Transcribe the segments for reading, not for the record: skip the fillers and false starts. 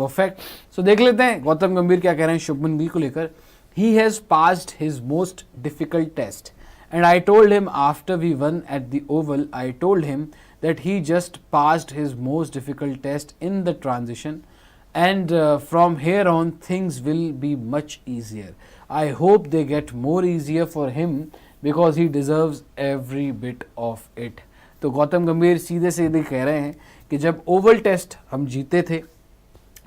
Perfect. सो देख लेते हैं गौतम गंभीर क्या कह रहे हैं शुभमन गिल को लेकर। He has passed his most difficult test, and I told him after we won at the Oval, I told him that he just passed his most difficult test in the transition, and from here on things will be much easier. I hope they get more easier for him because he deserves every bit of it. तो गौतम गंभीर सीधे सीधे कह रहे हैं कि जब Oval test हम जीते थे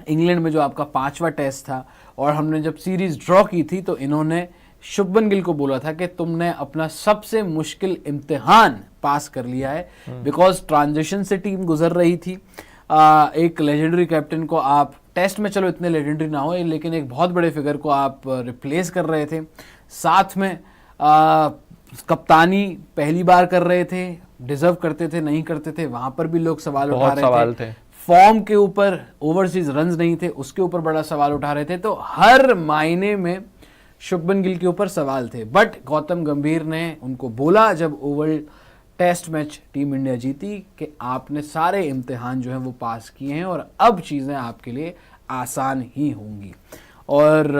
इंग्लैंड में, जो आपका 5वां टेस्ट था, और हमने जब सीरीज ड्रॉ की थी, तो इन्होंने शुभमन गिल को बोला था कि तुमने अपना सबसे मुश्किल इम्तिहान पास कर लिया है, बिकॉज ट्रांजिशन से टीम गुजर रही थी। एक लेजेंडरी कैप्टन को आप टेस्ट में, चलो इतने लेजेंडरी ना हो, लेकिन एक बहुत बड़े फिगर को आप रिप्लेस कर रहे थे, साथ में कप्तानी पहली बार कर रहे थे, डिजर्व करते थे नहीं करते थे, वहां पर भी लोग सवाल उठा रहे थे। फॉर्म के ऊपर, ओवरसीज रन्स नहीं थे, उसके ऊपर बड़ा सवाल उठा रहे थे। तो हर मायने में शुभमन गिल के ऊपर सवाल थे, बट गौतम गंभीर ने उनको बोला जब Oval test match team India जीती कि आपने सारे इम्तिहान जो है वो पास किए हैं और अब चीज़ें आपके लिए आसान ही होंगी। और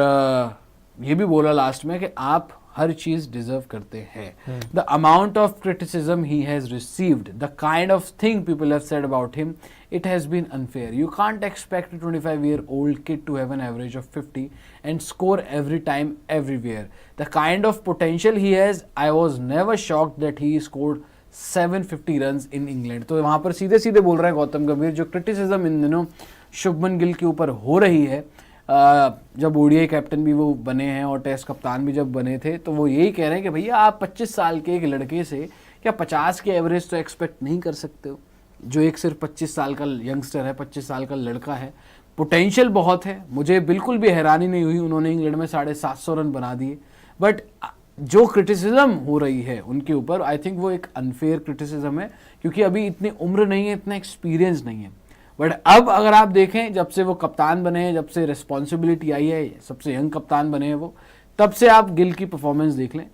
ये भी बोला लास्ट में कि आप हर चीज डिजर्व करते हैं। The amount of criticism he has received, the kind of thing people have said about him, it has been unfair. You can't expect a 25-year-old kid to have an average of 50 and score every time everywhere. The kind of potential he has, I was never shocked that he scored 750 runs in England. तो वहाँ पर सीधे सीधे बोल रहे हैं गौतम गंभीर, जो क्रिटिसिज्म इन दिनों शुभमन गिल के ऊपर हो रही है, जब ओडीआई कैप्टन भी वो बने हैं और टेस्ट कप्तान भी जब बने थे, तो वो यही कह रहे हैं कि भैया आप 25 साल के एक लड़के से क्या 50 के एवरेज तो एक्सपेक्ट नहीं कर सकते हो। जो एक सिर्फ 25 साल का यंगस्टर है, 25 साल का लड़का है, पोटेंशियल बहुत है। मुझे बिल्कुल भी हैरानी नहीं हुई, उन्होंने इंग्लैंड में 750 रन बना दिए, बट जो क्रिटिसिज्म हो रही है उनके ऊपर, आई थिंक वो एक अनफेयर क्रिटिसिज्म है, क्योंकि अभी इतनी उम्र नहीं है, इतना एक्सपीरियंस नहीं है। बट अब अगर आप देखें, जब से वो कप्तान बने हैं, जब से रिस्पॉन्सिबिलिटी आई है, सबसे यंग कप्तान बने हैं वो, तब से आप गिल की परफॉर्मेंस देख लें,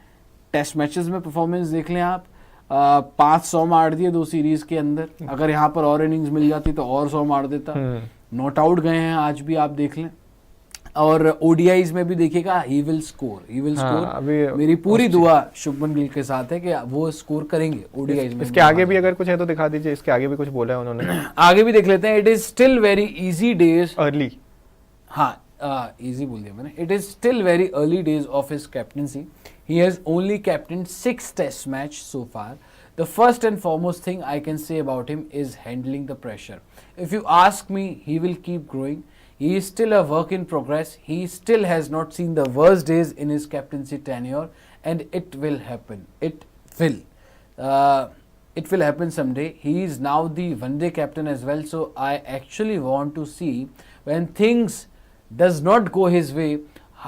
टेस्ट मैचेस में परफॉर्मेंस देख लें आप, 500 मार दिए 2 सीरीज के अंदर। अगर यहाँ पर और इनिंग्स मिल जाती तो और 100 मार देता। नॉट आउट गए हैं आज भी, आप देख लें। और ओडीआईज में भी देखिएगा, ही विल स्कोर। मेरी पूरी दुआ शुभमन गिल के साथ है कि वो स्कोर करेंगे ओडीआईज में। इसके आगे भी अगर कुछ है तो दिखा दीजिए, इसके आगे भी कुछ बोला है उन्होंने। आगे भी देख लेते हैं। It is still very easy days early, हाँ इजी बोल दिया मैंने। It is still very early days of his captaincy. He has only captained 6 test match so far. The first and foremost thing I can say about him is handling the pressure. If you ask me, he will keep growing. He is still a work in progress. He still has not seen the worst days in his captaincy tenure, and it will happen. It will happen someday. He is now the one-day captain as well, so I actually want to see when things does not go his way,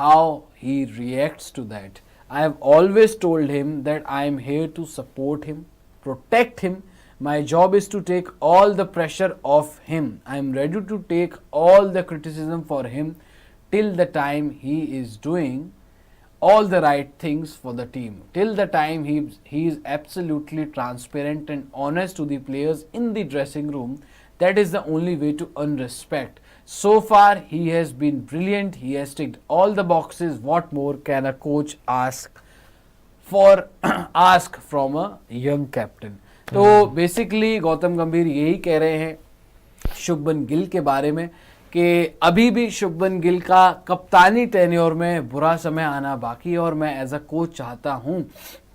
how he reacts to that. I have always told him that I am here to support him, protect him. My job is to take all the pressure off him. I am ready to take all the criticism for him till the time he is doing all the right things for the team. Till the time he is absolutely transparent and honest to the players in the dressing room. That is the only way to earn respect. So far, he has been brilliant. He has ticked all the boxes. What more can a coach ask from a young captain? तो basically Gautam गंभीर यही कह रहे हैं शुभमन गिल के बारे में कि अभी भी शुभमन गिल का कप्तानी टेन्योर में बुरा समय आना बाकी है, और मैं एज अ कोच चाहता हूं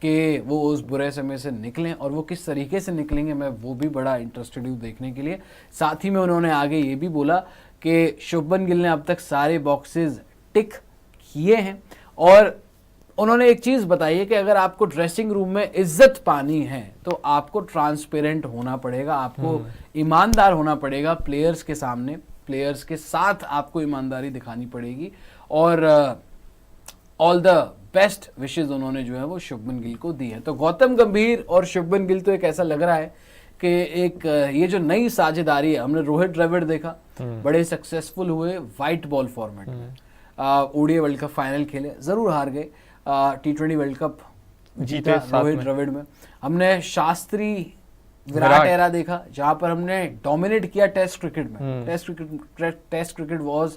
कि वो उस बुरे समय से निकलें, और वो किस तरीके से निकलेंगे मैं वो भी बड़ा इंटरेस्टेड हूँ देखने के लिए। साथ ही में उन्होंने आगे ये भी बोला कि शुभमन गिल ने अब तक सारे बॉक्सेस टिक किए हैं, और उन्होंने एक चीज़ बताई है कि अगर आपको ड्रेसिंग रूम में इज्जत पानी है तो आपको ट्रांसपेरेंट होना पड़ेगा, आपको ईमानदार होना पड़ेगा प्लेयर्स के सामने, प्लेयर्स के साथ आपको ईमानदारी दिखानी पड़ेगी, और ऑल द बेस्ट विशेज उन्होंने जो है वो शुभमन गिल को दी है। तो गौतम गंभीर और शुभमन गिल तो एक ऐसा लग रहा है कि एक ये जो नई साझेदारी है, हमने रोहित द्रविड़ देखा, बड़े सक्सेसफुल हुए वाइट बॉल फॉर्मेट में, ओडीआई वर्ल्ड कप फाइनल खेले, जरूर हार गए, T20 वर्ल्ड कप जीता रोहित द्रविड़ में। हमने शास्त्री विराट एरा देखा जहां पर हमने डोमिनेट किया टेस्ट क्रिकेट में। Test cricket was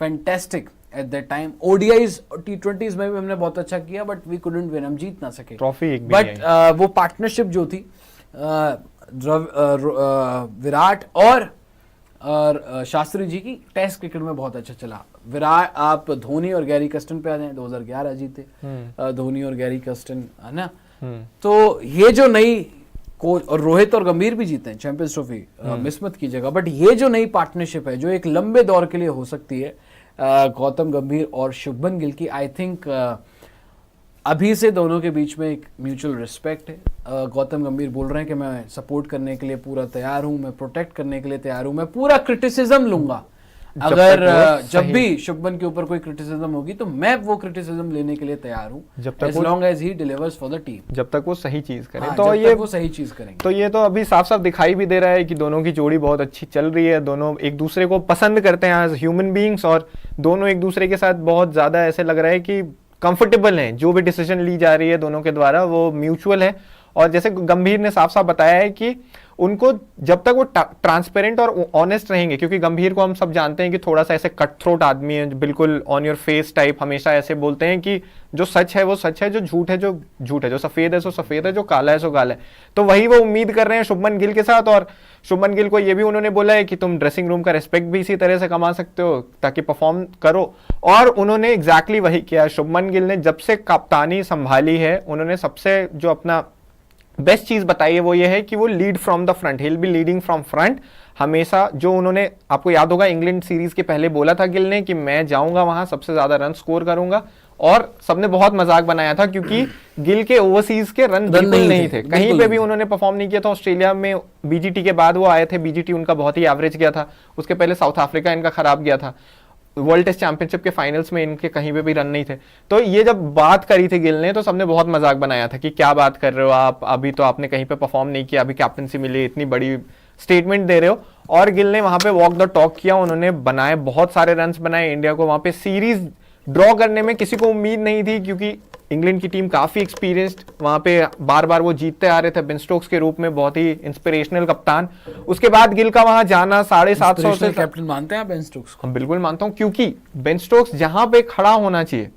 fantastic at that time. ODIs T20s में भी हमने बहुत अच्छा किया, बट वी कुडंट विन, हम जीत ना सके ट्रॉफी एक भी बट वो पार्टनरशिप जो थी विराट और शास्त्री जी की टेस्ट क्रिकेट में बहुत अच्छा चला। विराट, आप धोनी और गैरी कस्टन पे आ जाएं, 2011 जीते धोनी और गैरी कस्टन, है ना। तो ये जो नई कोच, और रोहित और गंभीर भी जीते हैं चैंपियंस ट्रॉफी, मिस मत कीजिएगा, बट ये जो नई पार्टनरशिप है जो एक लंबे दौर के लिए हो सकती है गौतम गंभीर और शुभमन गिल की, आई थिंक अभी से दोनों के बीच में एक म्यूचुअल रिस्पेक्ट है। गौतम गंभीर बोल रहे हैं कि मैं सपोर्ट करने के लिए पूरा तैयार हूं, मैं प्रोटेक्ट करने के लिए तैयार हूं, मैं पूरा क्रिटिसिज्म लूंगा। अगर जब भी शुभमन के ऊपर कोई क्रिटिसिज्म होगी तो मैं वो क्रिटिसिज्म लेने के लिए तैयार हूं, as long as he delivers for the team, जब तक वो सही चीज करें। हाँ, तो ये वो सही चीज करेंगे। तो ये तो अभी साफ साफ दिखाई भी दे रहा है कि दोनों की जोड़ी बहुत अच्छी चल रही है, दोनों एक दूसरे को पसंद करते हैं एज ह्यूमन बीइंग्स, और दोनों एक दूसरे के साथ बहुत ज्यादा ऐसे लग रहा है कि कंफर्टेबल हैं। जो भी डिसीजन ली जा रही है दोनों के द्वारा वो म्यूचुअल है। और जैसे गंभीर ने साफ साफ बताया है कि उनको जब तक वो ट्रांसपेरेंट और ऑनेस्ट रहेंगे, क्योंकि गंभीर को हम सब जानते हैं कि थोड़ा सा ऐसे कट थ्रोट आदमी है, बिल्कुल ऑन योर फेस टाइप, हमेशा ऐसे बोलते हैं कि जो सच है वो सच है, जो झूठ है जो झूठ है, जो सफेद है सो सफेद है, जो काला है सो काला है। तो वही वो उम्मीद कर रहे हैं शुभमन गिल के साथ। और शुभमन गिल को ये भी उन्होंने बोला है कि तुम ड्रेसिंग रूम का रिस्पेक्ट भी इसी तरह से कमा सकते हो ताकि परफॉर्म करो, और उन्होंने एग्जैक्टली वही किया। शुभमन गिल ने जब से कप्तानी संभाली है, उन्होंने सबसे जो अपना बेस्ट चीज बताई है वो ये है कि वो lead from the front, he will be leading from front हमेशा। जो उन्होंने, आपको याद होगा इंग्लैंड सीरीज के पहले बोला था गिल ने कि मैं जाऊंगा वहां सबसे ज्यादा रन स्कोर करूंगा, और सबने बहुत मजाक बनाया था क्योंकि गिल के ओवरसीज के रन बिल्कुल नहीं थे, कहीं पे भी उन्होंने परफॉर्म नहीं किया था। ऑस्ट्रेलिया में बीजीटी के बाद वो आए थे, बीजीटी उनका बहुत ही एवरेज गया था, उसके पहले साउथ अफ्रीका इनका खराब गया था, वर्ल्ड टेस्ट चैंपियनशिप के फाइनल्स में इनके कहीं पे भी रन नहीं थे। तो ये जब बात करी थी गिल ने तो सबने बहुत मजाक बनाया था कि क्या बात कर रहे हो आप, अभी तो आपने कहीं पे परफॉर्म नहीं किया, अभी कैप्टनसी मिली, इतनी बड़ी स्टेटमेंट दे रहे हो। और गिल ने वहां पे वॉक द टॉक किया, उन्होंने बनाए, बहुत सारे रन्स बनाए। इंडिया को वहां पे सीरीज ड्रॉ करने में किसी को उम्मीद नहीं थी क्योंकि इंग्लैंड की टीम काफी एक्सपीरियंस्ड, वहां पे बार बार वो जीतते आ रहे थे, बेन स्टोक्स के रूप में बहुत ही इंस्पिरेशनल कप्तान। उसके बाद गिल का वहां जाना 750 से कैप्टन मानते हैं बेन स्टोक्स को? हम बिल्कुल मानता हूं, क्योंकि बेन स्टोक्स जहां पे खड़ा होना चाहिए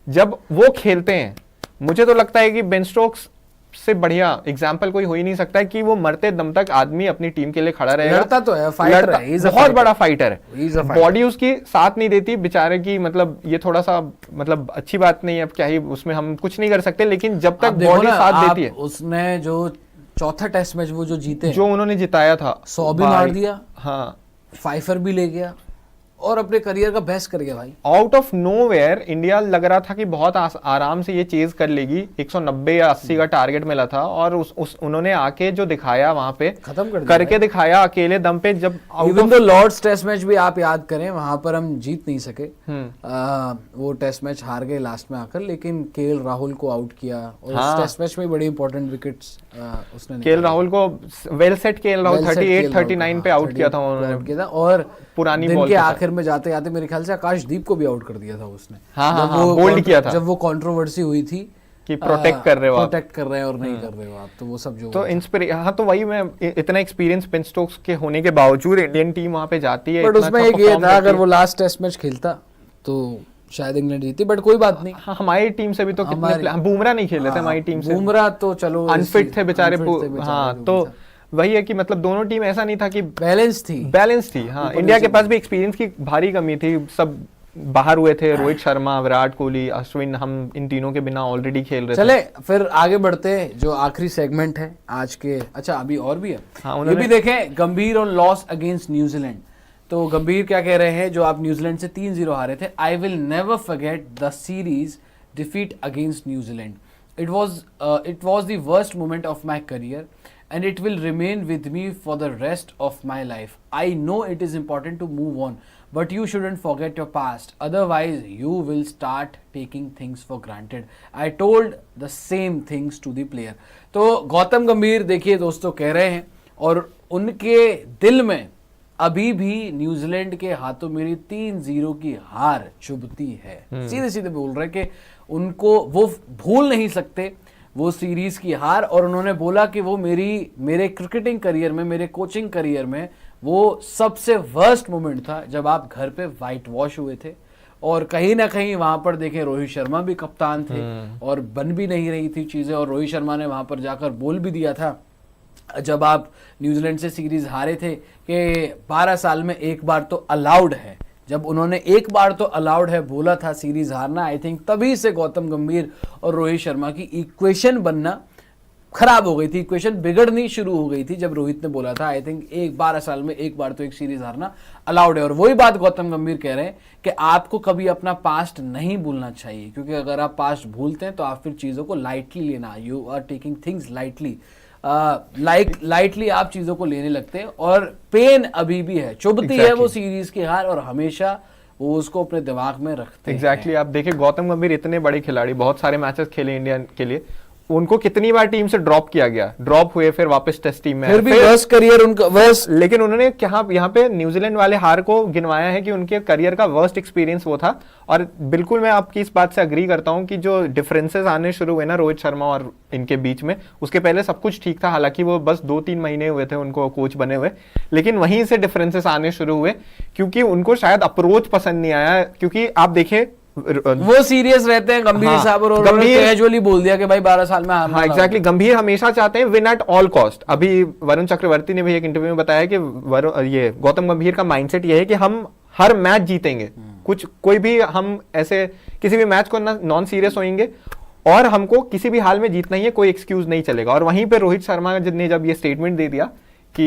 जब वो खेलते हैं, मुझे तो लगता है कि बेन स्टोक्स से बढ़िया एग्जाम्पल कोई हो ही नहीं सकता है कि वो मरते दम तक आदमी अपनी टीम के लिए खड़ा रहेगा। लड़ता तो है, फाइटर है, बहुत बड़ा फाइटर है, बॉडी उसकी साथ नहीं देती बेचारे की, मतलब ये थोड़ा सा मतलब अच्छी बात नहीं है, अब क्या ही उसमें हम कुछ नहीं कर सकते, लेकिन जब तक बॉडी साथ देती है। उसने जो चौथा टेस्ट मैच वो जो जीते, जो उन्होंने जिताया था, 100 भी मार दिया, हाँ, फाइफर भी ले गया और अपने करियर का बेस्ट कर गया भाई। आउट ऑफ नोवेयर इंडिया लग रहा था कि बहुत आराम से ये चेज कर लेगी, 190 या 80 का टारगेट मिला था, और उन्होंने आके जो दिखाया वहां पे खत्म कर दिया करके दिखाया अकेले दम पे। जब even though Lord's test match भी आप याद करें, वहां पर हम जीत नहीं सके, वो टेस्ट मैच हार गए लास्ट में आकर, लेकिन केएल राहुल को आउट किया और उस टेस्ट मैच में बड़ी इंपॉर्टेंट विकेट्स उसने केएल राहुल को वेल सेट, केएल राहुल 38-39 पे आउट किया था उन्होंने, और पुरानी बॉल के आखिर में जाते जाते मेरे ख्याल से आकाशदीप को भी आउट कर दिया था उसने। जब वो बोल्ड किया था, जब वो कंट्रोवर्सी हुई थी कि प्रोटेक्ट कर रहे हो, प्रोटेक्ट कर रहे हैं और नहीं कर रहे हो आप, तो वो सब जो तो हाँ, तो वही मैं इतना एक्सपीरियंस बेन स्टोक्स के होने के बावजूद इंडियन टीम वहां पे जाती है। बट उसमें एक ये था, अगर वो लास्ट टेस्ट मैच खेलता तो शायद इंग्लैंड जीती, बट कोई बात नहीं। हाँ, हमारी टीम से भी तो कितने बुमराह नहीं खेल रहे थे, हमारी टीम से बुमराह तो चलो अनफिट थे बेचारे। हाँ, तो वही है कि मतलब दोनों टीम ऐसा नहीं था कि बैलेंस थी। हाँ, इंडिया के पास भी एक्सपीरियंस की भारी कमी थी, सब बाहर हुए थे, रोहित शर्मा, विराट कोहली, अश्विन, हम इन तीनों के बिना ऑलरेडी खेल रहे थे। चले फिर आगे बढ़ते हैं, जो आखिरी सेगमेंट है आज के। अच्छा, अभी और भी है। हाँ, ये भी देखें, गंभीर और लॉस अगेंस्ट न्यूजीलैंड। तो गंभीर क्या कह रहे हैं, जो आप न्यूजीलैंड से 3-0 हारे थे, I will never forget the series defeat against New Zealand. It was the worst moment of my career and it will remain with me for the rest of my life. I know it is important to move on, but you shouldn't forget your past, otherwise you will start taking things for granted. I told the same things to the player. तो गौतम गंभीर देखिए दोस्तों कह रहे हैं, और उनके दिल में अभी भी न्यूजीलैंड के हाथों मेरी 3-0 की हार चुभती है। सीधे सीधे बोल रहे कि उनको वो भूल नहीं सकते वो सीरीज की हार, और उन्होंने बोला कि वो मेरे क्रिकेटिंग करियर में, मेरे कोचिंग करियर में वो सबसे वर्स्ट मोमेंट था जब आप घर पे वाइट वॉश हुए थे। और कहीं ना कहीं वहां पर देखें रोहित शर्मा भी कप्तान थे और बन भी नहीं रही थी चीजें, और रोहित शर्मा ने वहां पर जाकर बोल भी दिया था जब आप न्यूजीलैंड से सीरीज हारे थे कि 12 साल में एक बार तो अलाउड है। जब उन्होंने एक बार तो अलाउड है बोला था सीरीज हारना, आई थिंक तभी से गौतम गंभीर और रोहित शर्मा की इक्वेशन बनना खराब हो गई थी, इक्वेशन बिगड़नी शुरू हो गई थी जब रोहित ने बोला था आई थिंक 12 साल में एक बार तो एक सीरीज हारना अलाउड है। और वही बात गौतम गंभीर कह रहे हैं कि आपको कभी अपना पास्ट नहीं भूलना चाहिए, क्योंकि अगर आप पास्ट भूलते हैं तो आप फिर चीजों को लाइटली लेना, you are taking things lightly, lightly आप चीजों को लेने लगते हैं। और पेन अभी भी है, चुभती है वो सीरीज की हार, और हमेशा वो उसको अपने दिमाग में रखते हैं। एग्जैक्टली आप देखिए गौतम गंभीर इतने बड़े खिलाड़ी, बहुत सारे मैचेस खेले इंडिया के लिए, उनको कितनी बार टीम से ड्रॉप किया गया, ड्रॉप हुए फिर वापस टेस्ट टीम में, फिर भी वर्स्ट करियर उनका वर्स्ट, लेकिन उन्होंने क्या यहाँ पे न्यूजीलैंड वाले हार को गिनवाया है कि उनके करियर का वर्स्ट एक्सपीरियंस वो था। और बिल्कुल मैं आपकी इस बात से अग्री करता हूँ कि जो डिफरेंसेस आने शुरू हुए ना रोहित शर्मा और इनके बीच में, उसके पहले सब कुछ ठीक था, हालांकि वो बस 2-3 महीने हुए थे उनको कोच बने हुए, लेकिन वहीं से डिफरेंसेस आने शुरू हुए क्योंकि उनको शायद अप्रोच पसंद नहीं आया। क्योंकि आप देखें वो सीरियस रहते हैं गंभीर साहब, और गंभीर कैजुअली बोल दिया कि भाई 12 साल में हारना। हाँ एग्जैक्टली, गंभीर हमेशा चाहते हैं विन एट ऑल कॉस्ट। अभी वरुण चक्रवर्ती ने भी एक इंटरव्यू में बताया कि ये गौतम गंभीर का माइंडसेट ये है कि हम हर मैच जीतेंगे, कोई भी हम ऐसे किसी भी मैच को नॉन सीरियस होंगे और हमको किसी भी हाल में जीतना ही है, कोई एक्सक्यूज नहीं चलेगा। और वहीं पे रोहित शर्मा ने जब ये स्टेटमेंट दे दिया कि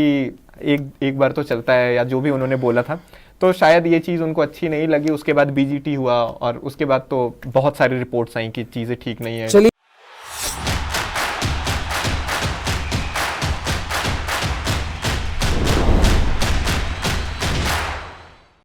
एक बार तो चलता है, या जो भी उन्होंने बोला था, तो शायद ये चीज़ उनको अच्छी नहीं लगी। उसके बाद बीजीटी हुआ और उसके बाद तो बहुत सारी रिपोर्ट्स आई कि चीज़ें ठीक नहीं है।